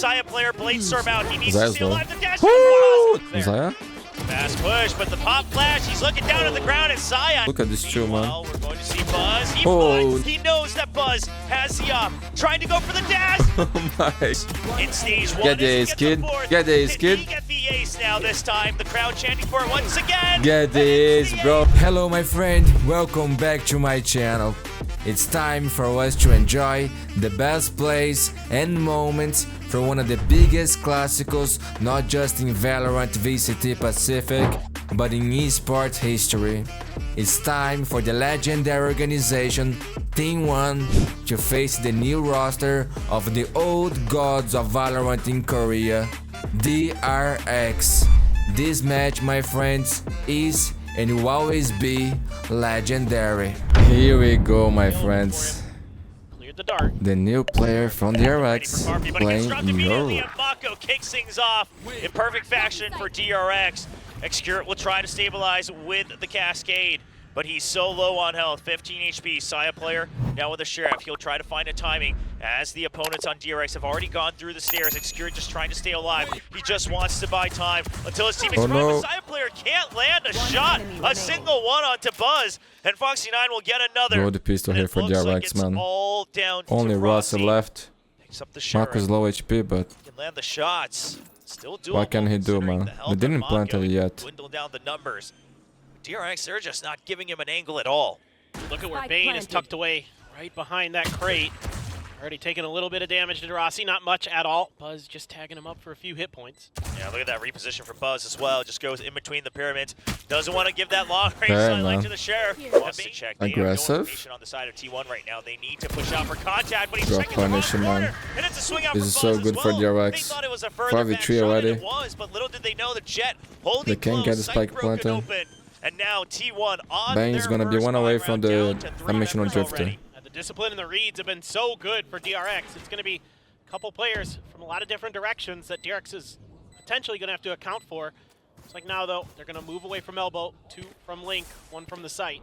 Saya player, Blade Storm out. He needs Zaya's to stay low. alive. The dash Woo! there. Zaya? Fast push, but the pop flash, he's looking down at the ground at Saya. Look at this chill, man. Well, we're going to see Buzz. Oh. He knows that Buzz has the op. Trying to go for the dash. Oh my. In stage 1, Get the ace, kid. Get the ace, kid. He get the ace now this time. The crowd chanting for it once again. Get the ace, bro. Hello my friend, welcome back to my channel. It's time for us to enjoy the best plays and moments from one of the biggest classicals, not just in Valorant VCT Pacific, but in esports history. It's time for the legendary organization Team 1 to face the new roster of the old gods of Valorant in Korea, DRX. This match, my friends, is and will always be legendary. Here we go, my friends. Cleared the dart. The new player from DRX playing in Europe. Mako kicks things off in perfect fashion for DRX. Xcurate will try to stabilize with the Cascade, but he's so low on health, 15 HP. Saya player now with the Sheriff. He'll try to find a timing as the opponents on DRX have already gone through the stairs. Xcurate just trying to stay alive. He just wants to buy time until his teammates arrive. No. The Saya player can't land a shot, a single one onto Buzz, and Foxy9 will get another. Go the pistol here for DRX, man. All down Only to Russell Rossi. left. Picks up the Sheriff. Mark is low HP, but Can land the shots. Still doable. what can he do, considering man? the health They of didn't plant Mako. it yet. Dwindle down the numbers. DRX, they're just not giving him an angle at all. Look at where Bane is tucked away right behind that crate. Already taking a little bit of damage to Rossi, not much at all. Buzz just tagging him up for a few hit points. Yeah, look at that reposition from Buzz as well. Just goes in between the pyramids. Doesn't want to give that long range Fair, sideline man. to the Sheriff. Wants to check. They have no Aggressive. information on the side of T1 right now. They need to push out for contact, but he's Drop checking the punish him, corner. man. And it's a swing out This for is Buzz so as good for well. DRX. They thought it was a further 5v3 back shot, already. and it was, but little did they know the Jet holding They can't close, get the sight spike broken planted. open. And now T1 on Bane's their gonna be first one away five from round the down to 3 dimensional members drifter. already. The discipline and the reads have been so good for DRX. It's going to be a couple players from a lot of different directions that DRX is potentially going to have to account for. Looks like now, though, they're going to move away from elbow, 2 from Link, 1 from the site.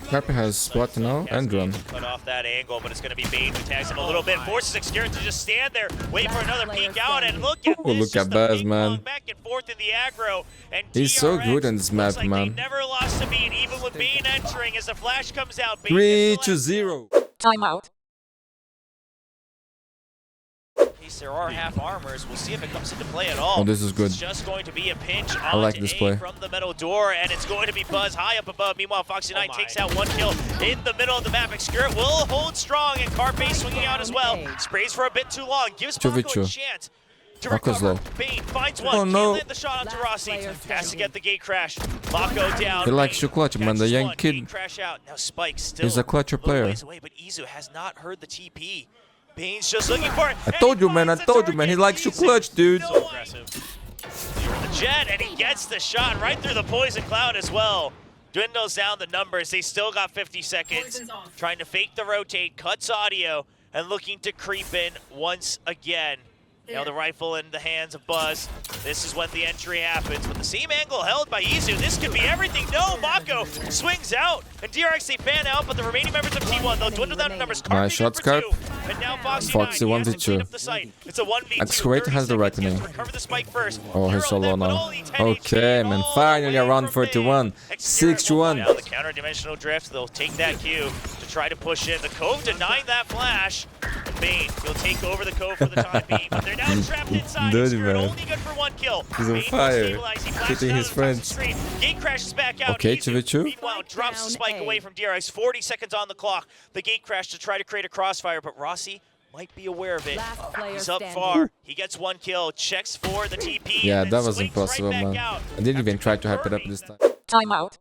Carpe has spot now and drum. Cut off that angle, but it's going to be Bane who tags him a little bit. Forces Xcurate to just stand there, wait for another peek out, and look at Ooh, this. look just at the Baz, ping man. pong back and forth in the aggro. And He's so DRX good in this looks map, like man. They never lost a beat, even with Bane entering. As the flash comes out, Bane 3 gets the to last 0. Timeout. There are half armors. We'll see if it comes into play at all. Oh, this is good. It's just going to be a pinch I like onto this A play. from the middle door, and it's going to be Buzz high up above. Meanwhile, Foxy9 takes out 1 kill in the middle of the map. Xcurate will hold strong, and Carpe swinging out as well. Sprays for a bit too long, gives Mako a 2v2. chance to Marco's recover. low. Bane finds one. Oh, Can't no. land the shot onto Rossi. Has to get the gate crash. Mako down. He likes Bane to clutch, man, the catches young one. kid. Gate crash out. Now Spike still He's a clutcher little player. ways away, but Izu has not heard the TP. Bane's just looking for it. I told you, man. I told you, man. He likes to clutch, dude. So aggressive. The Jet, and he gets the shot right through the poison cloud as well. Dwindles down the numbers. They still got 50 seconds. Trying to fake the rotate, cuts audio, and looking to creep in once again. Now the rifle in the hands of Buzz. This is when the entry happens. With the same angle held by Izu, this could be everything. No, Mako swings out, and DRX they fan out, but the remaining members of T1, they'll dwindle down in numbers. Nice shots, Carp. And now Foxy Foxy 9, he has to 1v2. clean up the site. It's a 1v2. Xcurate has the 30 seconds. reckoning. He has to recover the spike first. Oh, he's Hero solo then, but now. only 10 Okay, HP man. all Finally the way around from 41. Bane. 6 to Xcurate 1. now the counter-dimensional drift. They'll take that cue to try to push in. The Cove denying that flash. Bane will take over the Cove for the time being, but they're now trapped inside. Dirty, Xcurate man. only good for 1 kill. He's on Bane will fire. stabilize. He flashes Shooting out his of the top of the friends. screen. Gate crashes back out. Okay, Izu, 2v2. meanwhile, drops the spike away from DRX. 40 seconds on the clock. The gate crash to try to create a crossfire, but Rossi might be aware of it. He's up far. He gets 1 kill. Checks for the TP. Yeah, and then that was swings impossible, right back man. out. I didn't even After try to hype it up confirming this time. Timeout.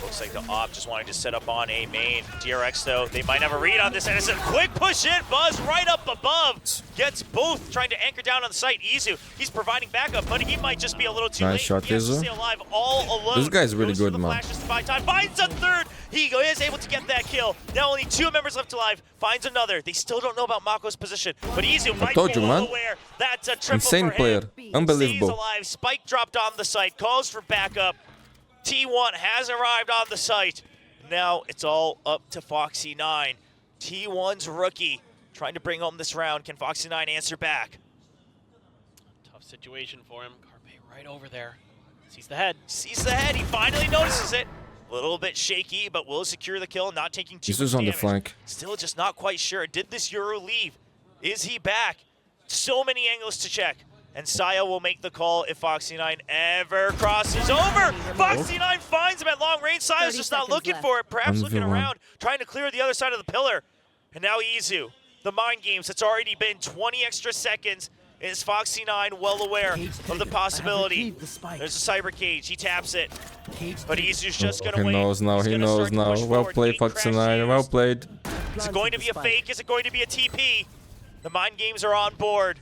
Looks like the op just wanting to set up on A main. DRX, though, they might have a read on this, and it's a quick push in. Buzz right up above. Gets both trying to anchor down on the site. Izu, he's providing backup, but he might just be a little too Nice late. shot, He has to Izu. stay alive all alone. This guy's really Goes for good, the man. flashes to buy time. Finds a third. He is able to get that kill. Now only 2 members left alive. Finds another. They still don't know about Mako's position, but Izu might told be you, well man. aware. That's a triple Insane for player. him. Unbelievable. Stays alive. Spike dropped on the site. Calls for backup. T1 has arrived on the site. Now it's all up to Foxy9. T1's rookie trying to bring home this round. Can Foxy9 answer back? Tough situation for him. Carpe right over there. Sees the head. Sees the head. He finally notices it. A little bit shaky, but will secure the kill, not taking too much He's on the damage. flank. Still just not quite sure. Did this Euro leave? Is he back? So many angles to check. And Saya will make the call if Foxy9 ever crosses over. Foxy9 finds him at long range. Saya's just not looking for it. Perhaps looking around, trying to clear the other side of the pillar. And now Izu, the mind games. It's already been 20 extra seconds. Is Foxy9 well aware of the possibility? There's a cyber cage. He taps it. But Izu's just going to He wait. knows now. He's He gonna knows start to now. push Well forward. played, Gate crash Foxy9. Well used. played. Is it going to be a fake? Is it going to be a TP? The mind games are on board.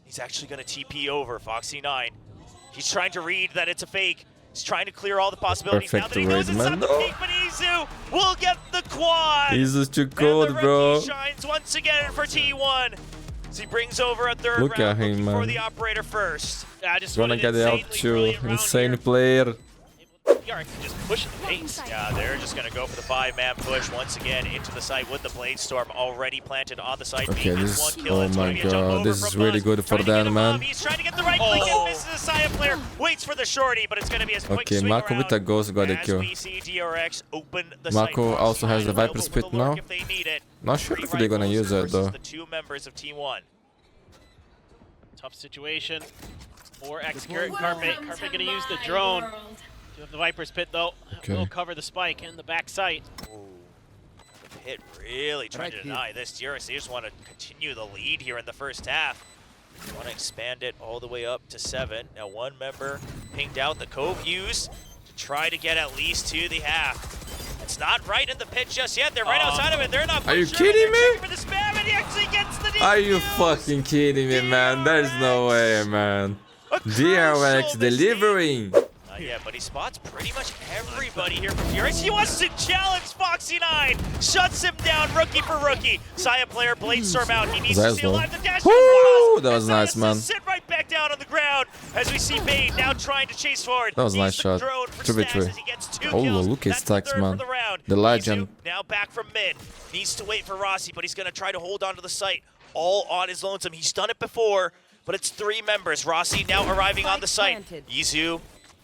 He's actually going to TP over Foxy9. He's trying to read that it's a fake. He's trying to clear all the possibilities. Perfect Now that he knows read, it's man. not the fake, but Izu will get the quad. Izu's too And cold, the bro. rookie shines once again for T1. As he brings over a third Look round, at him, looking for man. the operator first. I just Gonna wanted get the insanely out too. brilliant round Insane here. player. DRX just pushing the pace. Yeah, they're just going to go for the 5-man push once again into the site with the Blade Storm already planted on the site. Okay, Being this- one kill, oh it's gonna my be a jump God, over this from is really Buzz. good for Trying to get them, him man. up. He's trying to get the right click and misses the Saya player. Waits for the shorty, but it's going to be a quick Okay, swing Mako around. with a ghost got the As kill. we see DRX open the Mako site. also has the Available Viper for Spit the lurk now. if they need it. Not sure Three if they're gonna rifles use it versus though. The two members of T1. Tough situation. Or Execute Carpe. Carpe gonna use the drone. Do have the Viper's Pit though. Okay. Will cover the spike in the back sight. Ooh. The Pit really trying to deny this. DRX, they just want to continue the lead here in the first half. They want to expand it all the way up to 7. Now one member pinged out the Cove used to try to get at least to the half. It's not right in the pit just yet. They're right outside of it. They're not. Are you sure, kidding they're me? checking for the spam, and he actually gets the Are you defuse. fucking kidding me, man? There's no way, man. A DRX crucial delivering. Not yet, but he spots pretty much everybody here from DRX. He wants to challenge Foxy9. Shuts him down, rookie for rookie. Saya player, Blade Storm out. He needs to That's stay low. alive. The dash Woo! out. That was And nice, Saya man. Sit right back down on the ground as we see Bane now trying to chase forward. That was a He's nice the shot. drone for 2v3. Stacks as he gets 2 Oh, kills. look at That's Stacks, the third man. for the round. The legend. Izu now back from mid. Needs to wait for Rossi, but he's going to try to hold on to the site all on his lonesome. He's done it before, but it's 3 members. Rossi now arriving on the site. Izu,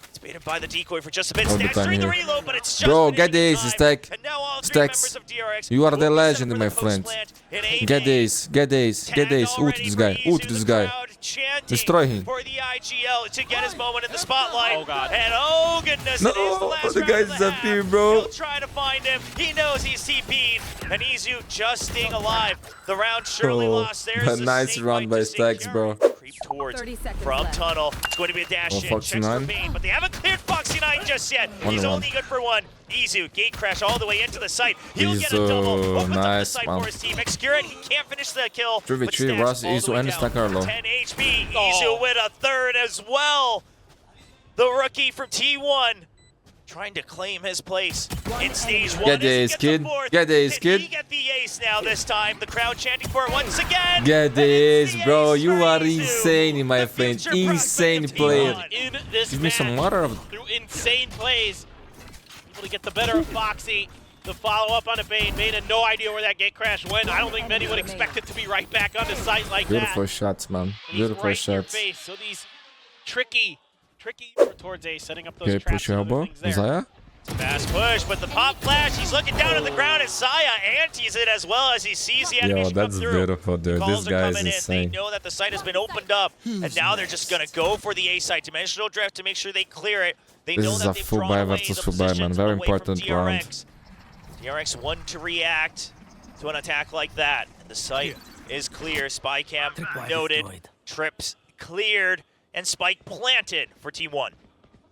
it's baited by the decoy for just a bit. All the Stacks time during the here. reload, but it's just Bro, finishing get in this, time. Stack. And now all 3 Stacks. members of DRX You are will the be set legend, for my the friend. post-plant in A Get main. this, get this, get this. Ult this guy, ult this guy. Destroy him. For the IGL to get his moment in the spotlight. Oh, God. And oh goodness, No, it is the last the round guy's of the up here, half. bro. He'll try to find him. He knows he's TP'd. And Izu just staying alive. The round surely Oh, lost. There's a a nice snake run bite by to Stacks, secure. bro. Creep towards 30 seconds from left. tunnel. It's going to be a dash Oh, in. Checks for Foxy9. Bane, but they haven't cleared Foxy9 just yet. One He's on only one. good for 1. Izu, gate crash all the way into the site. He'll get a Izu, double. Opens up the nice, site man. for his team. Execute, he can't finish the kill. 3v3, but Stacks Rossi, all the Izu, way and down. Stacarlo. 10 HP. Oh. Izu with a third as well. The rookie from T1 trying to claim his place in stage 1. Get this, Gets kid. the fourth. Get this, Did kid. he get the ace now this time? The crowd chanting for it once again. Get And it's this, the bro. ace You for are Izu, insane, my the friend. future prospect Insane of player. T1. In this Give me some match, water. through insane plays, able to get the better of Foxy. The follow-up on a Bane. Bane had no idea where that gate crash went. I don't think many would expect it to be right back on the site like Beautiful that. shots, man. And he's Beautiful right in your shots. face. So these tricky towards A, setting up those Okay, traps push your and other elbow. things there. Zaya? Fast push, but the pop flash, he's looking down at the ground as Saya antes it as well as he sees the Yo, animation that's come through. beautiful, dude. Calls This are guy is coming in. insane. They know that the site has been opened up, and now they're just going to go for the A site. Dimensional drift to make sure they clear it. They This know is that a they've full drawn buy away versus the full buy, man. positions Very away from important round. DRX. DRX one to react to an attack like that. And the site is clear. Spy cam noted. Trips cleared. And spike planted for T1.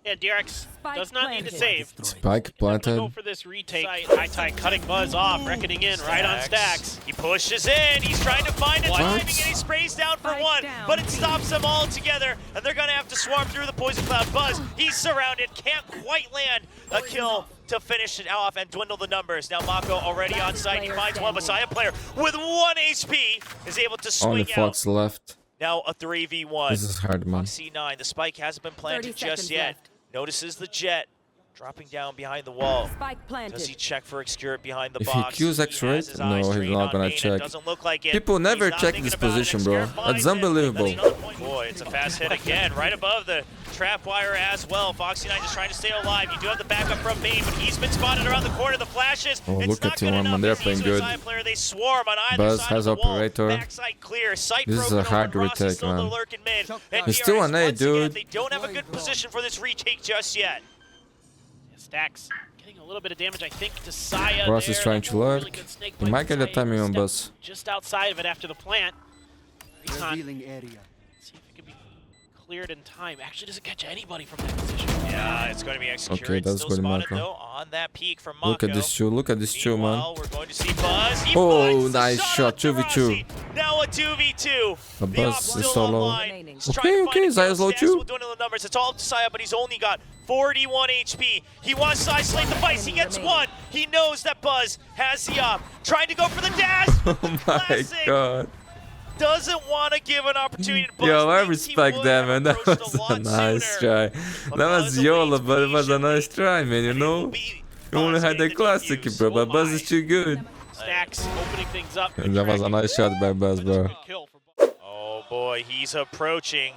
Yeah, DRX does not need to save. Spike Go planted. for this retake. High tie cutting Buzz off, reckoning in right on Stacks. He pushes in. He's trying to find a What? timing, and he sprays down for Spike 1. down. But it stops them all together, and they're going to have to swarm through the poison cloud. Buzz, he's surrounded, can't quite land a kill to finish it off and dwindle the numbers. Now Mako already on site. He finds one Messiah player with 1 HP, is able to swing Only out. Fox left. Now a 3v1. This is hard, man. C9, the spike hasn't been planted 30 just seconds yet. left. Notices the jet. Dropping down behind the wall. Spike planted. Does he check for Excurit behind the If box? he kills He X-ray, has his no, eyes he's trained not on gonna main. It check. doesn't look like it. People never He's not check thinking this about it. position, bro. Excurit That's finds it. unbelievable. That's another point. Boy, it's a fast hit again, right above the trap wire as well. Foxy9 just trying to stay alive. You do have the backup from main, but he's been spotted around the corner. The flashes. Oh, It's look not at good T1, enough. man. They're As playing Isu good. side player, they swarm on either Buzz side has of the wall. operator. Backside clear. Sight This is broken a open. hard Rossi's retake, still man. lurking mid. And He's still DRX, on A, once again, dude. They don't have a good position for this retake just yet. Stacks getting a little bit of damage, I think, to Saya. Ross is there. trying That's to a lurk. really good snake He play might from get the Saya. timing on Step Buzz. just outside of it after the plant. Recon. Revealing area. See if it can be cleared in time. Actually doesn't catch anybody from that position. Yeah, it's going to be executed. Okay, that's Still good, spotted Marco. though on that peak from Mako. Look at this two. Look at this two, man. Meanwhile, we're going to see Buzz. He Oh, finds the nice shot, up to 2v2. Rossi. Now a 2v2. The The Buzz op is still so low. online. He's Okay, trying to okay, find a Zaya's kill. low Stats too. will dwindle the numbers. It's all up to Saya, but he's only got 41 HP. He wants to isolate the fight. He gets one. He knows that Buzz has the op. Trying to go for the dash. Oh my Classic. god. Doesn't want to give an opportunity to Buzz. Yo, I Thinks he respect would that, have man. That approached was a lot a nice sooner. try. But That Buzz was YOLO, awaits but it was a nice patiently. try, man, you And he will know? be You only Buzz had the getting classic, defuse. bro, Oh but Buzz my. is too good. Stacks opening things up. And that was a nice shot by Buzz, bro. Good kill for Buzz. Oh boy, he's approaching.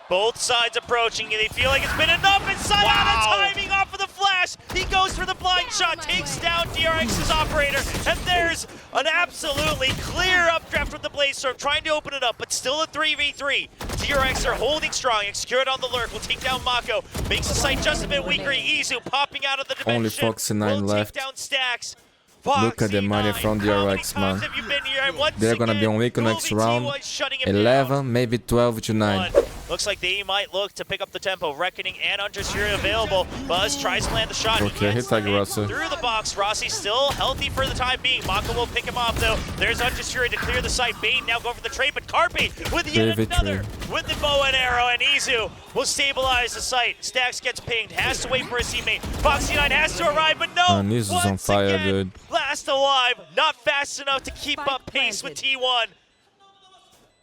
Both sides approaching, and they feel like it's been enough. And Saya out of timing off of the flash. He goes for the blind shot, takes down DRX's operator, and there's an absolutely clear updraft with the Blaze Storm, trying to open it up, but still a 3v3. DRX are holding strong. Excured on the lurk will take down Mako. Makes the site just a bit weaker. Izu popping out of the dimension. Only Foxy9 will left. Take down Stacks. Look at the money Foxy9, from how many DRX, times man. have you been here? And once They're gonna be again, on Waco next Goldie round. T1 shutting him down. 11, maybe 12 to 9. Looks like they might look to pick up the tempo. Reckoning and Understeer available. Buzz tries to land the shot. Okay, hit tag Rossi. Through the box. Rossi still healthy for the time being. Mako will pick him off though. There's Understeer to clear the site. Bane now going for the trade, but Carpe with yet another with the bow and arrow, and Izu will stabilize the site. Stacks gets pinged, has to wait for his teammate. Foxy9 has to arrive, but no. Man, Izu's on Once fire, again, dude. Last alive, not fast enough to keep Spike up pace planted. with T1.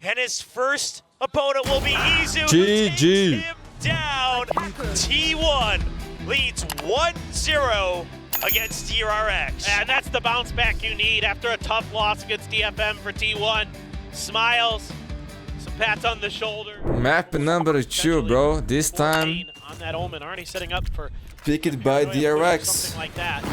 And his first opponent will be Izu, who GG. takes him down. T1 leads 1-0 against DRX. And that's the bounce back you need after a tough loss against DFM for T1. Smiles, some pats on the shoulder. Map number 2, bro. This time, On that Omen, already setting up for picked by DRX. something like that.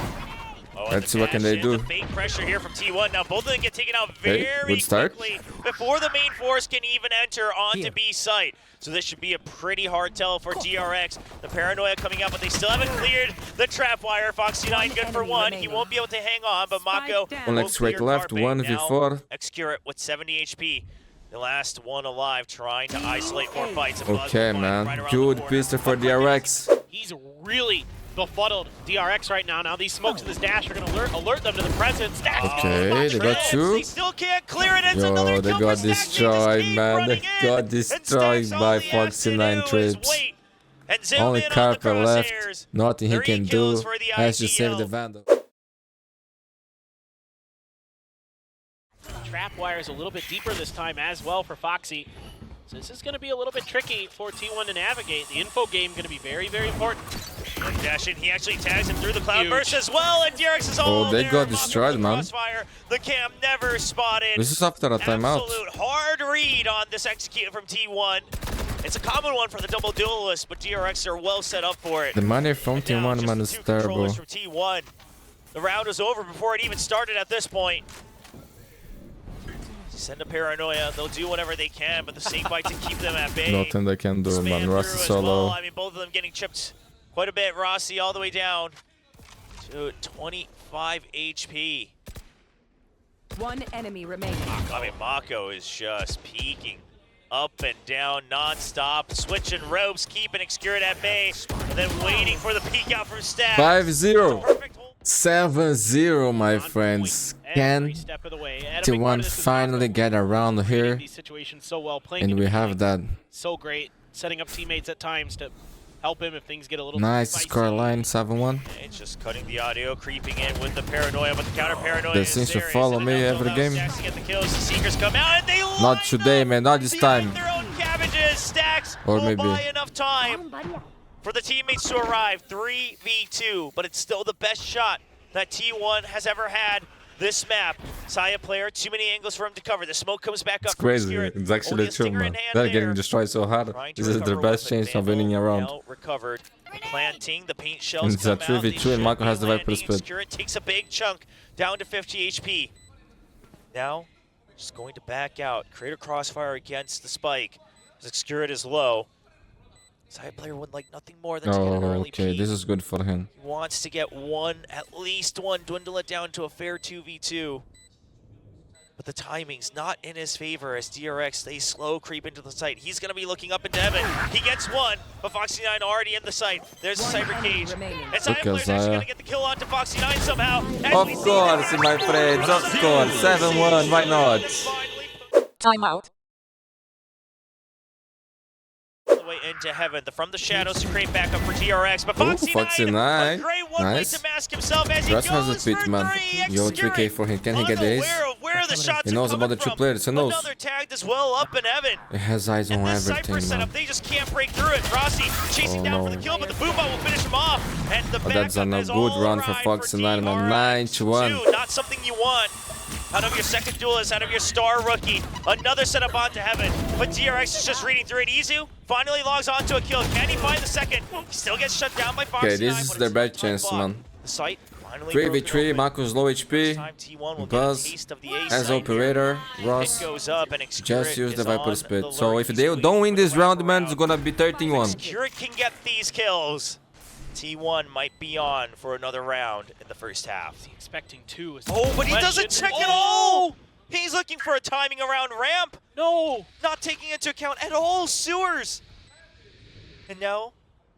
Oh, and Let's the see what can dash they in, do. The fake pressure here from T1. Now both of them get taken out Okay, very good start. quickly before the main force can even enter onto Here. B site. So this should be a pretty hard tell for DRX. The paranoia coming up, but they still haven't cleared the trap wire. Foxy9 good for enemy one. He remaining. won't be able to hang on, but Mako Spike down. will Alex Wake clear left, Carpe. 1v4. Now, Excurit with 70 HP. The last one alive, trying to isolate more fights. And Buzz Okay, will find man. right around the Good corner. pistol for DRX. He's really befuddled DRX right now. Now these smokes in this dash are going to alert them to the presence. Stacks Okay, they got two. They still can't clear it. It's another Yo, they kill got for Stacks. They just destroyed, keep man. They running in. got And destroyed Stacks by all he has to Foxy9 do is trips. wait and zoom Only in on the Carpe left. crosshairs. Nothing he 3 can kills do. for the Has to save IPL. the Vandal. Trap wire is a little bit deeper this time as well for Foxy. So this is going to be a little bit tricky for T1 to navigate. The info game going to be very, very important. Dash in, he actually tags him through the cloud Huge. burst as well, and DRX is all Oh, they there. got Mako destroyed, with the man. crossfire. The cam never spotted. This is after a timeout. Absolute hard read on this execute from T1. It's a common one for the double duelist, but DRX are well set up for it. The money from And now Team 1, just man, the is two terrible. controllers from T1. The round was over before it even started at this point. Send a paranoia. They'll do whatever they can, but the snake bite to keep them at bay. Nothing they can do, Spam man. through Rust as solo. well. I mean, both of them getting chipped quite a bit. Rossi all the way down to 25 HP. One enemy remaining. I mean, Mako is just peeking up and down non-stop, switching ropes, keeping Excurit at bay, and then waiting for the peek out from Staff. 5-0. Perfect hold. 7-0, my On friends. point Can every step of the way. And a big part T1 of this is finally Mako get around reading here? these situations so well, playing And into we the have game. that So great, setting up teammates at times to help him if things get a little nice spicy. score line, 7-1. It's just cutting the audio, creeping in with the paranoia, but the counter paranoia They is seems to there. follow Is it me enough? every Now game. Stacks to get the kills. The Seekers come out and they Not line today, up man, not this behind time. Their own cabbages. Stacks Or will maybe. buy enough time. for the teammates to arrive. 3v2, but it's still the best shot that T1 has ever had this map. Saya player, too many angles for him to cover. The smoke comes back up. It's crazy. It's actually true, man. They're getting destroyed so hard. This is their best chance of winning a round. Recovered. Planting, the paint shells It's a 3v2 and Marco has the Viper split. It takes a big chunk down to 50 HP. Now, just going to back out. Create a crossfire against the spike. Obscured is low. Side player would like nothing more than to get an early okay, peek. this is good for him. He wants to get one, at least one, dwindle it down to a fair 2v2. But the timing's not in his favor as DRX stays slow, creep into the site. He's going to be looking up into heaven. He gets one, but Foxy9 already in the site. There's the Cyber Cage. And Saya player's actually going to get the kill onto Foxy9 somehow. Of course, my friends, of course. 7-1, why not? Timeout. The way into heaven, from the shadows to create backup for DRX, but Foxy9, a great one way to mask himself as he Just has a goes tweet, for man. 3. Yo, 3K for him. Can he get this? Where the shots He knows about the two players. He knows. Another tagged as well up in heaven. He has eyes on This everything, Cypher setup, man. they just can't break through it. Rossi chasing down for the kill, but the boom bot will finish him off. And the But that's a backup is good all run for right Foxy9 and a DRX. 9-1. Not something you want out of your second duelist, out of your star rookie. Another setup onto heaven, but DRX is just reading through it. Izu finally logs onto a kill. Can he find the second? He still gets shut down by Foxy9. Okay, this is their best chance, man. The site finally 3v3, Marco's low HP. Buzz as operator, Ross just use the Viper split. So if they don't win this round, man, it's gonna be 13-1. Curate can get these kills. T1 might be on for another round in the first half. Expecting two. Is Oh, but he doesn't check at all! He's looking for a timing around ramp. No! Not taking into account at all sewers. And now,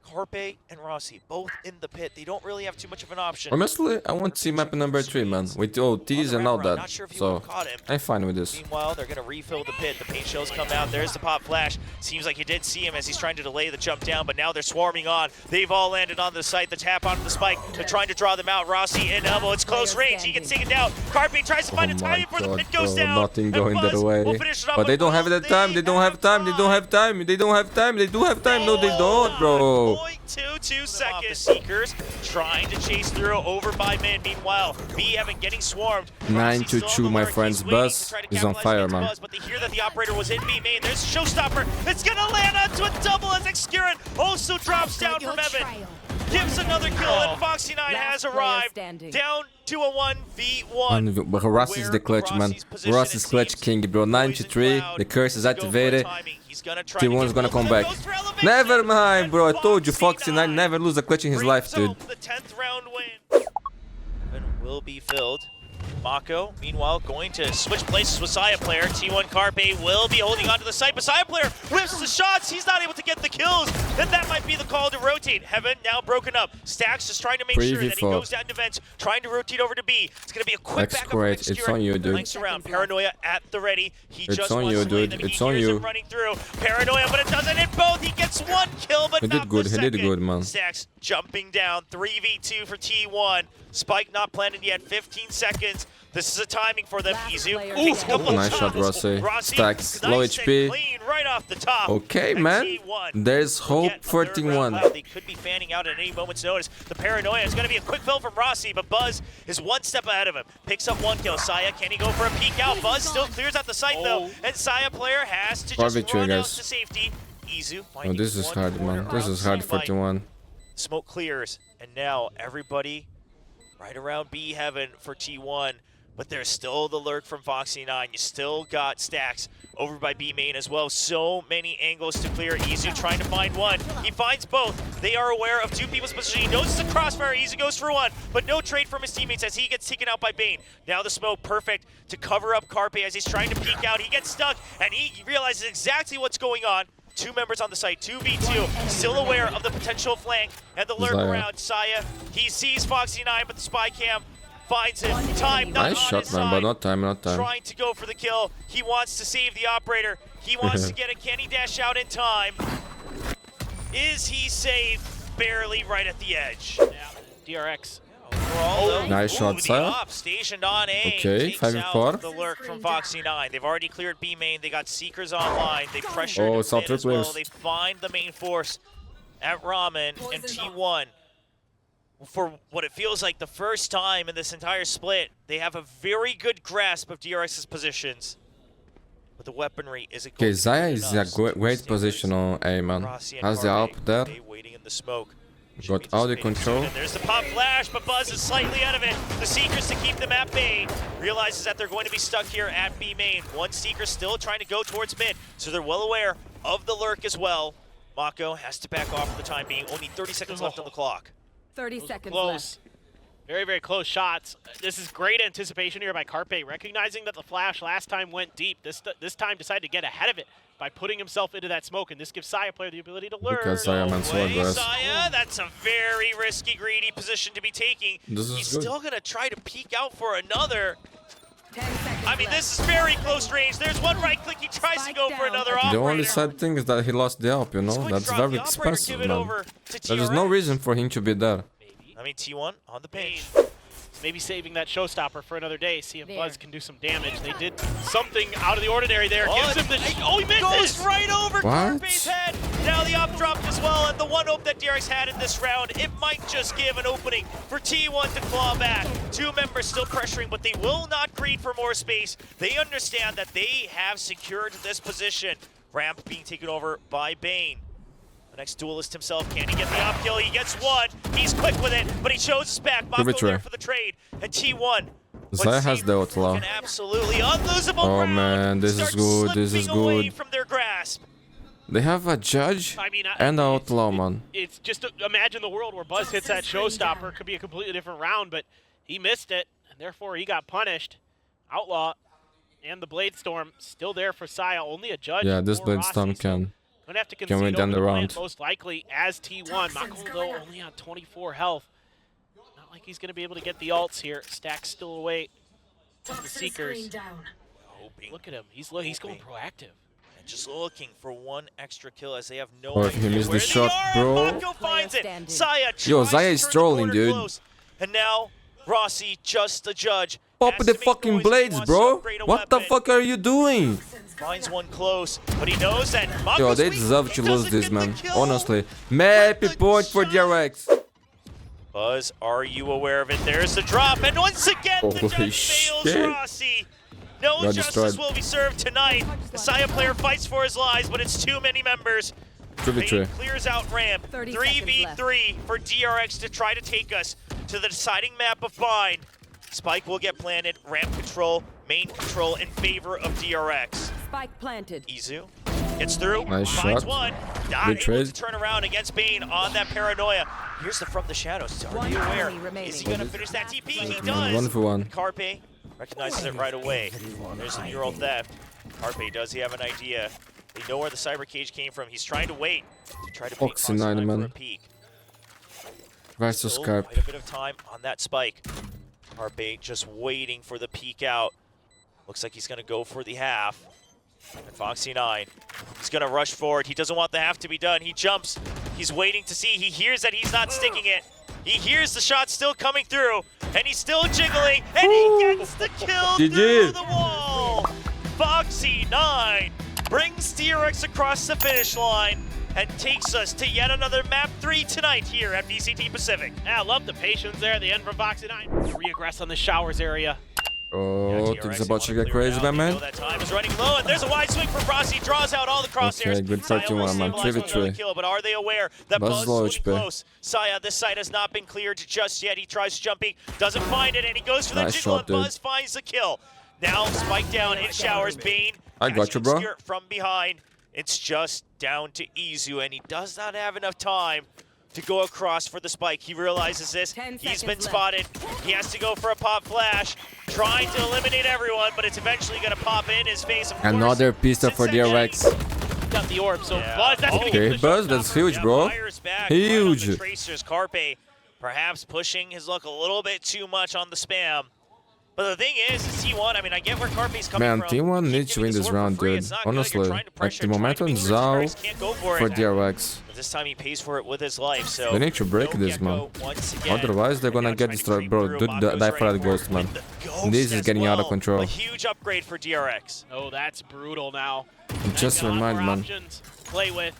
Carpe and Rossi, both in the pit. They don't really have too much of an option. Honestly, I want to see map number 3, man, with OTs and all that. So, I'm fine with this. Meanwhile, they're going to refill the pit. The paint shells come out. There's the pop flash. Seems like you did see him as he's trying to delay the jump down, but now they're swarming on. They've all landed on the site. The tap onto the spike. They're trying to draw them out. Rossi in elbow. It's close range. He gets taken down. Carpe tries to find a timing before the pit goes down. Nothing going their way. But But they don't have that time. They don't have time. They don't have time. They don't have time. They do have time. No, they don't, bro. 0.22 seconds. The Seekers trying to chase through over by mid. Meanwhile, B7 getting swarmed. 9-2, my friends. Buzz is on fire, man. But they hear that the operator was in B main. There's a showstopper. It's gonna land onto a double as Excurin also drops down from Evan. Gives another kill, and Foxy9 has arrived. Down to a 1v1. But Ross is the clutch, man. Ross is clutch king, bro. 93. The curse is activated. T1 is gonna come back. Never mind, bro. I told you, Foxy9 never lose a clutch in his life, dude. The 10th round win. Will be filled. Mako, meanwhile, going to switch places with Saya player. T1 Carpe will be holding onto the site, but Saya player whiffs the shots. He's not able to get the kills. Then that might be the call to rotate. Heaven now broken up. Stacks just trying to make sure that he goes down to vents, trying to rotate over to B. It's going to be a quick backup from great. It's on you, dude. Flanks around. Paranoia at the ready. He It's just on wants you, to dude. lead them. It's He on hears you. him running through. Paranoia, but it doesn't hit both. He gets one kill, but He did not good. the He did second. good, man. Stacks jumping down. 3v2 for T1. Spike not planted yet. 15 seconds. This is a timing for them. Izu takes a couple Nice shot, shots. Rossi. Stacks, low nice and HP. clean right off the top. Okay, And man. T1 There's will hope get a for third round T1. left. They could be fanning out at any moment's notice. The Paranoia is going to be a quick fill from Rossi, but Buzz is one step ahead of him. Picks up one kill. Saya, can he go for a peek out? Buzz still clears out the site, though, and Saya player has to just victory, run out guys. to safety. Izu Oh, finding this is one hard, more man. This round is hard for spike. T1. Smoke clears, and now everybody right around B heaven for T1. But there's still the lurk from Foxy9. You still got Stacks over by B main as well. So many angles to clear. Izu trying to find one. He finds both. They are aware of two people's position. He notices the crossfire. Izu goes for one, but no trade from his teammates as he gets taken out by Bane. Now the smoke perfect to cover up Carpe as he's trying to peek out. He gets stuck, and he realizes exactly what's going on. Two members on the site, 2v2, still aware of the potential flank and the lurk around Saya. He sees Foxy9, but the spy cam finds him. Time not Nice on shot, his man, side. but not time, not time. Trying to go for the kill. He wants to save the operator. He wants to get a can he dash out in time. Is he safe? Barely right at the edge. DRX. Overall, Nice shot, the Saya. op stationed on A. Okay, takes 5v4. out the lurk from Foxy9. They've already cleared B main. They got Seekers online. They pressured Oh, mid South as well. players. They find the main force. at Ramen and T1. For what it feels like the first time in this entire split, they have a very good grasp of DRX's positions. But the weaponry is Okay, Xayah is in a great position on A, man. Has the AWP there. Waiting in the smoke. Got audio control. And there's the pop flash, but Buzz is slightly out of it. The Seekers to keep them at main. Realizes that they're going to be stuck here at B main. One Seeker still trying to go towards mid, so they're well aware of the lurk as well. Mako has to back off for the time being. Only 30 seconds left on the clock. 30 seconds Close. left. Very, very close shots. This is great anticipation here by Carpe, recognizing that the flash last time went deep. This time decided to get ahead of it by putting himself into that smoke, and this gives Xayah player the ability to learn. Because Xayah man sword burst. Xayah, that's a very risky, greedy position to be taking. He's still gonna try to peek out for another. 10 seconds I mean, left. this is very close range. There's one right click, he tries to go for another operator. The only sad thing is that he lost the AWP, you know? That's very expensive, man. There is no reason for him to be there. I mean, T1 on the page. Maybe saving that showstopper for another day, see if Buzz can do some damage. They did something out of the ordinary there. Gives him the he misses! Goes right over What? Carpe's head. Now the op dropped as well, and the one hope that DRX had in this round, it might just give an opening for T1 to claw back. Two members still pressuring, but they will not greed for more space. They understand that they have secured this position. Ramp being taken over by Bane. The next duelist himself, can he get the op kill? He gets one. He's quick with it, but he shows his back. Mako there for the trade. And T1. Xayah has the outlaw. An absolutely unlosable Oh round. man, this is good, this is Slipping away good. from their grasp. They have a judge I mean, and an outlaw, man. It's just imagine the world where Buzz hits that showstopper. Could be a completely different round, but he missed it, and therefore he got punished. Outlaw and the Blade Storm still there for Xayah. Only a judge. Yeah, this for Blade Rossi, Storm so can don't have to win concede down over the the round. plant, most likely as T1. Mako, though, only on 24 health. Not like he's going to be able to get the ults here. Stack's still away. The Seekers. Hoping. Look at him. He's going proactive. And just looking for one extra kill as they have no Or if he idea missed the where shot, they are. bro. Mako finds it. Standing. Xayah Yo, tries Xayah to is turn the trolling, corner dude. close. And now Rossi, just the judge. Pop has the to make fucking noise if he blades, wants to bro. upgrade a What the weapon. fuck are you doing? Finds one close, but he knows that Mako's Yo, they weak. deserve He to lose doesn't this, get the man. kill. Honestly. Map What point the for shot? DRX. Buzz, are you aware of it? There's the drop, and once again the Holy judge fails shit. Rossi. No Got justice destroyed. will be served tonight. The Xayah player fights for his lives, but it's too many members. Bane 3v3. clears out ramp. 30 3v3 for DRX to try to take us to the deciding map of Bind. Spike will get planted. Ramp control, main control in favor of DRX. Spike planted. Izu gets through, Nice finds shot. one, not Good able trade. to turn around against Bane on that paranoia. Here's the from the shadows. Are you aware? enemy remaining. Is he gonna finish that TP? He does. 1-for-1. Carpe recognizes it right away. There's the mural theft. Carpe, does he have an idea? They know where the cyber cage came from. He's trying to wait to try to pick Foxy 9, for man. a peek. Versus Still Scarp. quite a bit of time on that spike. Carpe just waiting for the peek out. Looks like he's gonna go for the half. And Foxy 9, he's gonna rush forward. He doesn't want the half to be done. He jumps. He's waiting to see. He hears that he's not sticking it. He hears the shot still coming through, and he's still jiggling, and he gets the kill GG. through the wall. Foxy 9 brings DRX across the finish line and takes us to yet another map 3 tonight here at VCT Pacific. Yeah, I love the patience there at the end from Foxy 9. Reaggress on the showers area. Oh, DRX, things they about wanna to get clear it crazy, out. my They man. know that time is running low, and there's a wide swing from Rossi. Draws out all the crosshairs. Okay, good Xayah 31, will man. stabilize with 3v3. another kill, but are they aware that Buzz Buzz is is low moving HP. close? Xayah, this side has not been cleared just yet. He tries jumping, doesn't find it, and he goes for the Nice jiggle, shot, and Buzz dude. finds the kill. Now spike down in showers. Bane. I got you, bro. catching Skirt from behind. It's just down to Izu, and he does not have enough time to go across for the spike. He realizes this. 10 He's been seconds spotted. He has to go for a pop flash, trying to eliminate everyone, but it's eventually going to pop in his face. Of course. Another pistol for Since that DRX. Got the orb, so Yeah. Buzz, that's gonna Okay, get the Buzz, showstopper. that's huge, bro. Fires back Huge. right on the Tracers. Carpe perhaps pushing his luck a little bit too much on the spam. But the thing is T1, I mean, I get where Carpe's coming Man, from. T1 Keep needs to giving win the this sword for round, free, dude. it's not good. You're Honestly, trying to like pressure, the trying to momentum make is sure out DRX can't go for for it. DRX. But this time he pays for it with his life, so They need to break no this, Gecko man. once again. Otherwise, they're gonna Now get trying to destroyed. creep Bro, through. do Mako's die for ready that ghost, man. with the ghost This is as getting out of well. control. A huge upgrade for DRX. Oh, that's brutal now. Just They've got remind, more man. options to play with.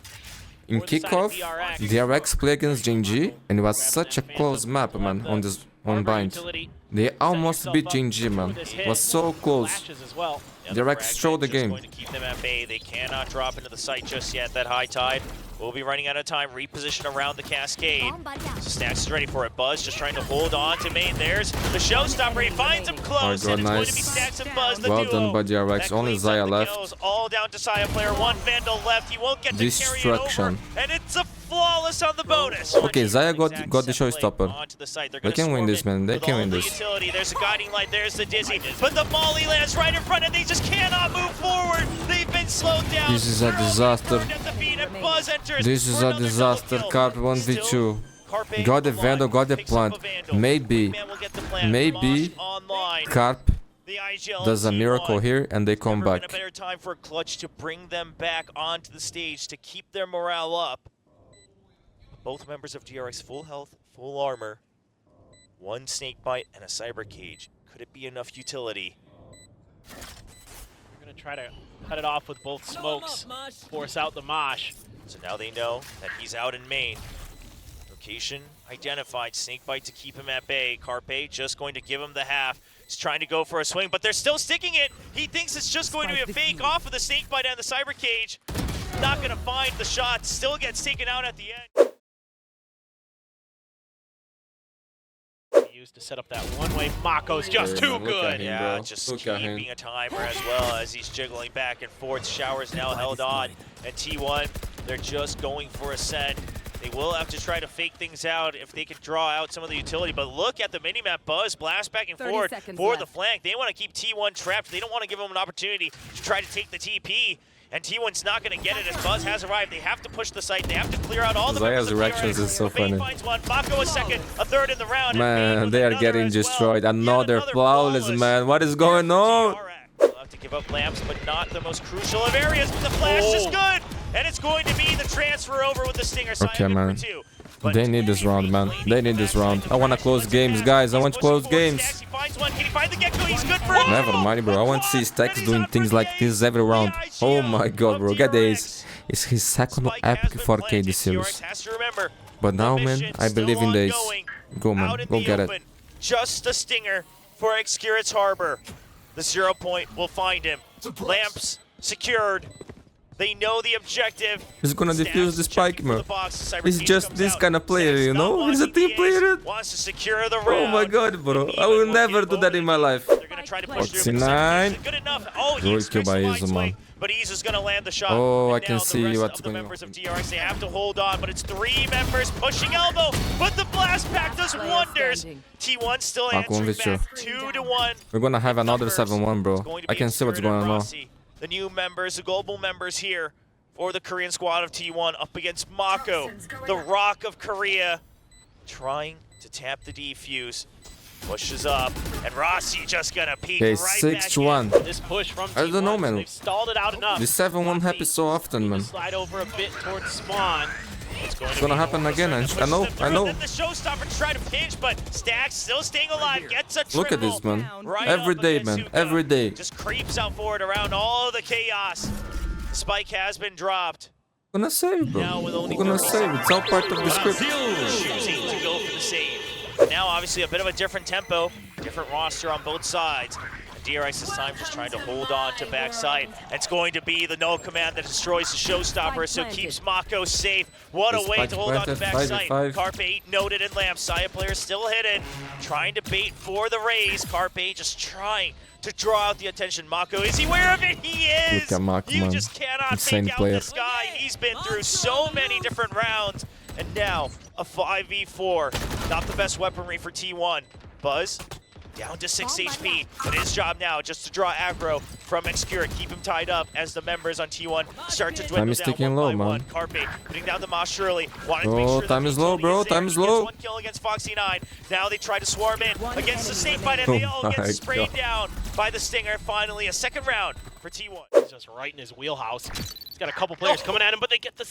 In for the side of kickoff, DRX. DRX played against GNG, and it was such a close map, man, on bind. They almost beat GNG, man. It was so close. DRX showed the game. Going to keep them at bay. They cannot drop into the site just yet. That high tide will be running out of time. Reposition around the cascade. So Stacks is ready for it. Buzz just trying to hold on to main. There's the showstopper. He finds him close. God, and it's going to be nice. Stacks and Buzz, the Well duo. done by DRX. That Only cleans up Zaya the left. kills. All down to Saya player. One Vandal left. He won't get the carry it over. Destruction. And it's a flawless on the bonus. Okay, Zaya got the showstopper. They can win this, man. They can win this. Utility. There's a guiding light. There's the Dizzy. But the Molly lands right in front and they just cannot move forward. They've been slowed down. This is a disaster. This is a disaster. Carp 1v2. Got the Vandal, got the plant. Maybe Carp does a miracle here and they come back. A better time for Clutch to bring them back onto the stage to keep their morale up. Both members of DRX full health, full armor. One snake bite and a cyber cage. Could it be enough utility? We're gonna try to cut it off with both smokes, force out the Mosh. So now they know that he's out in main. Location identified. Snakebite to keep him at bay. Carpe just going to give him the half. He's trying to go for a swing, but they're still sticking it. He thinks it's just going to be a fake off of the snakebite and the cyber cage. Not going to find the shot. Still gets taken out at the end. Used to set up that one-way. Mako's just too good. Yeah, just keeping a timer as well as he's jiggling back and forth. Showers now held on. And T1, they're just going for a set. They will have to try to fake things out if they can draw out some of the utility. But look at the minimap. Buzz blast back and forward for the flank. They want to keep T1 trapped. They don't want to give him an opportunity to try to take the TP. And T1's not going to get it as Buzz has arrived. They have to push the site. They have to clear out all the Zaya's reactions is so funny. Finds one. Mako a second, a third in the round. Man, they are getting destroyed. Another flawless, man. What is going on? They'll have to give up lamps, but not the most crucial of areas. But the flash is good. And it's going to be the transfer over with the Stinger. Okay, man. They need this round, man. They need this round. I want to close games, guys. I want to close games. Never mind, bro. I want to see Stacks doing things like this every round. Oh my god, bro. Get this. It's his second epic 4K this series. But now, man, I believe in this. Go, man. Go get it. Just a Stinger for Excurit's Harbor. The 0 point will find him. Lamps secured. They know the objective. He's gonna defuse the spike, man. He's just this kind of player, you know? He's a team player. Wants to secure the round. Oh my god, bro. I will never do that in my life. They're gonna try to push through. Good enough. Oh, he kill by Izu, man. But Izu's gonna land the shot. Oh, I and can now the see rest what's of the going on. members of DRX, they have to hold on, but it's 3 members pushing elbow. But the blast pack does wonders. T1 still answering back 2-1. We're gonna have another 7-1, bro. I can see what's going on. The new members, the global members here for the Korean squad of T1 up against Mako, the Rock of Korea, trying to tap the defuse. Pushes up, and Rossi just gonna peek Okay, right 6-1. back in. This push from I don't know, man. They've stalled it out enough. This 7-1 happens so often, man. Slide over a bit towards spawn. It's gonna happen again. I know. The showstopper to try to pinch, but Stacks still staying alive. Gets a triple. Look at this, man. Right Every up day, against man. Zuko. Every day. Just creeps out forward around all the chaos. The spike has been dropped. I'm gonna save, bro. Now with only I'm gonna 30 save. It's all part of the script. Choosing to go for the save. Now, obviously, a bit of a different tempo, different roster on both sides. DRX this time just trying to hold on to backside. It's going to be the no command that destroys the showstopper, so keeps Mako safe. What a way to hold on to backside. Carpe noted in lamp. Saya player still hidden, trying to bait for the raise. Carpe just trying to draw out the attention. Mako, is he aware of it? He is! Look at Mako, You man. just cannot Insane take out player. this guy. He's been through so many different rounds. And now, a 5v4. Not the best weaponry for T1. Buzz, down to 6 HP. But his job now, just to draw aggro from Excurit. Keep him tied up as the members on T1 start to dwindle Time is down ticking one low, by man. one. Carpe putting down the Mosh early. Wanted to make Oh, sure time that is low, bro. utility Time there. is He gets low. 1 kill against Foxy9. Now they try to swarm in against the Snakebite, and they all Oh get my sprayed God. down by the Stinger. Finally, a second round for T1. He's just right in his wheelhouse. He's got a couple players coming at him, but they get the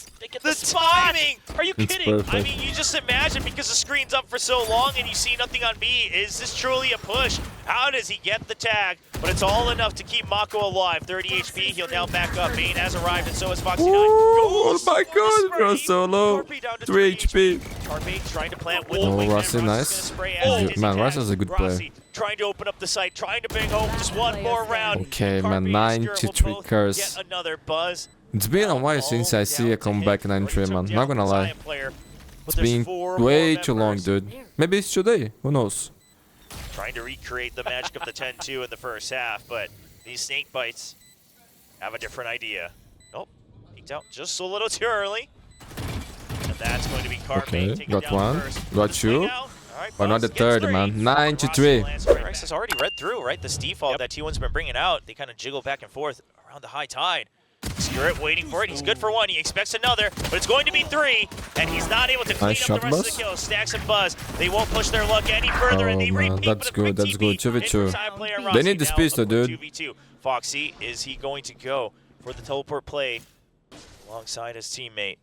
timing! Are you It's kidding? perfect. I mean, you just imagine, because the screen's up for so long and you see nothing on B, is this truly a push? How does he get the tag? But it's all enough to keep Mako alive. 30 HP, he'll now back up. Bane has arrived, and so has Foxy 9. Oh Goes my for the god, bro, spray. so low. Carpe down to 3 HP. Carpe trying to plant with Oh, the wingman. Rossi, Rossi's nice. gonna spray Oh, as Dizzy man, tags. Rossi's a good player. Rossi trying to open up the site, trying to bring home just one more round. Okay, Carpe man, and Skir will 93 both cars. get another buzz. It's been a while since I see a comeback 9-3, man. Not gonna lie. It's been way too long, dude. Maybe it's today. Who knows? Trying to recreate the magic of the 10-2 in the first half, but these snake bites have a different idea. Nope, peeked out just a little too early. And that's going to be Carpe. Okay, taken got down one. first. Got This two. way now. All right, But not the Buzz gets third, three. man. 93. DRX has already read through, right? This default that T1's been bringing out. They kind of jiggle back and forth around the high tide. Skirret waiting for it. He's good for one. He expects another, but it's going to be three, and he's not able to clean Nice up the shot, rest of Buzz. the kills. Stacks and Buzz. They won't push their luck any further, and Oh, they man, repeat. that's but a quick good, that's good. TP 2v2. in from side player They Rossi. need this Now pistol, a quick dude. 2v2. Foxy, is he going to go for the teleport play alongside his teammate?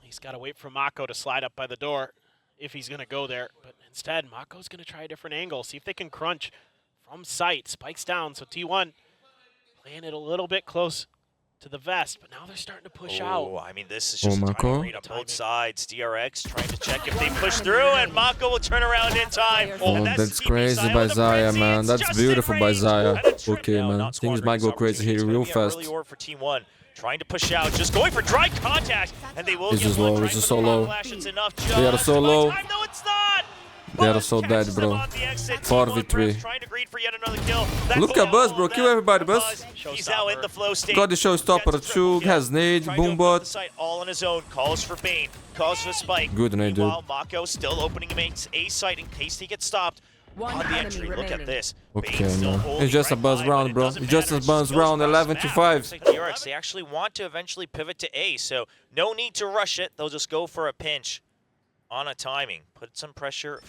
He's got to wait for Mako to slide up by the door if he's going to go there. But instead, Mako's going to try a different angle, see if they can crunch from sight. Spikes down, so T1 playing it a little bit close to the vest, but now they're starting to push Oh, out. I mean, this is just a Mako. timing read on both sides. DRX trying to check if they push through, and Mako will turn around in time. Oh, And that's TP crazy Zaya by with the Zaya, frenzy. man. It's That's just beautiful in by range. Zaya. And a trip Okay, now, man. not Things squad might go breaks crazy here opportunity. real It's gonna be a fast. early orb for T1. Trying to push out, just going for dry contact, and they will This get is one. low, Trying this is for so the low. flash, it's enough They are just so to buy low. time. No, it's not. They are Buzz so catches dead, them bro. on the exit. 4v3. T1 trying to greed for yet another kill. That's Look at Buzz, all bro. of Kill them everybody, for Buzz. He's now in the flow state. Got the showstopper. Gets a 2 triple kill. has nade, Trying to boom open up the bot. site all on his own. Calls for Bane. Calls for Spike. Good nade, dude. Meanwhile, Mako still opening a site in case he gets stopped. One On the enemy entry, look at remaining. this. Okay, Bane's still man. holding It's just a right buzz line, round, but it bro. doesn't It's just matter. a buzz Goes round, across 11 the to map. 5. DRX, they actually want to eventually pivot to A, so no need to rush it. They'll just go for a pinch on a timing. Put some pressure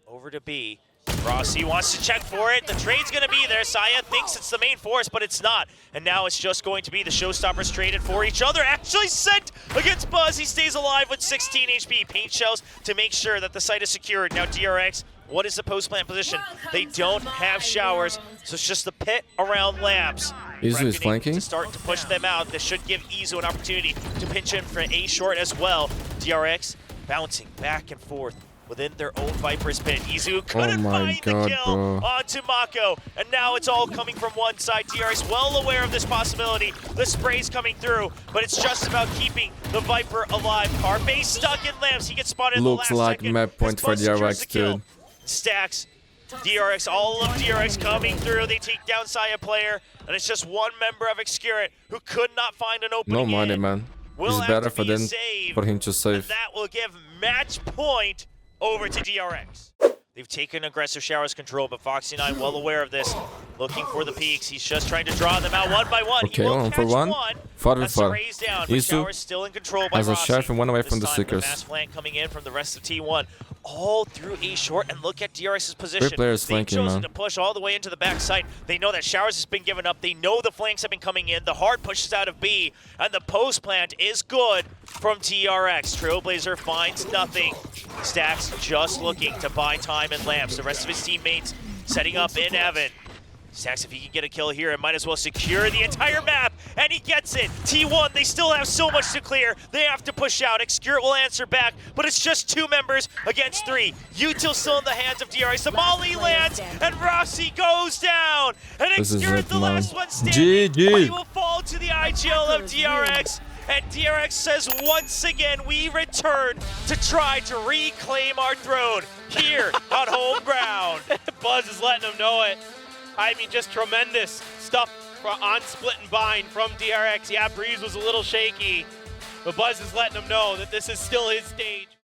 over to B. Rossi wants to check for it. The trade's going to be there. Saya thinks it's the main force, but it's not. And now it's just going to be the showstoppers traded for each other. Actually sent against Buzz. He stays alive with 16 HP. Paint shells to make sure that the site is secured. Now DRX, what is the post-plant position? They don't have showers, so it's just the pit around lamps. Izu is Reckoning flanking. to start to push them out. This should give Izu an opportunity to pinch in for A short as well. DRX bouncing back and forth within their own Viper's pit. Izu couldn't my find the God, kill bro. onto Mako, and now it's all coming from one side. DRX well aware of this possibility. The spray's coming through, but it's just about keeping the Viper alive. Carpe stuck in lamps. He gets spotted Looks in the last like second. map point As for Buzz secures DRX, the kill. dude. Stacks. DRX, all of DRX coming through. They take down Saya player, and it's just one member of Excurrent who could not find an opening. No money, in. man. Will It's have better to for be a them, save, for him to and save. that will give match point over to DRX. They've taken aggressive showers control, but Foxy9 well aware of this, looking for the peaks. He's just trying to draw them out one by one. Okay, he will one for catch one. one. 4v4. That's a raise down, but Izu Showers still in control by has a Rossi. chef and one away This from the time, Seekers. mass flank coming in from the rest of T1. All through A short, and look at DRX's position. Great players They've flanking, chosen man. to push all the way into the backside. They know that Showers has been given up. They know the flanks have been coming in. The hard pushes out of B, and the post plant is good from TRX. Trailblazer finds nothing. Stacks just looking to buy time and lamps. The rest of his teammates setting up in Evan. Stacks, if he can get a kill here, it might as well secure the entire map, and he gets it. T1, they still have so much to clear. They have to push out. Excurrent will answer back, but it's just 2 members against 3. Util still in the hands of DRX. Somali lands, and Rossi goes down. And This is Excurrent, it, the man. last one standing, GG. but he will fall to the IGL of DRX. And DRX says once again, we return to try to reclaim our throne here on home ground. Buzz is letting them know it. I mean, just tremendous stuff on Split and Bind from DRX. Yeah, Breeze was a little shaky, but Buzz is letting them know that this is still his stage.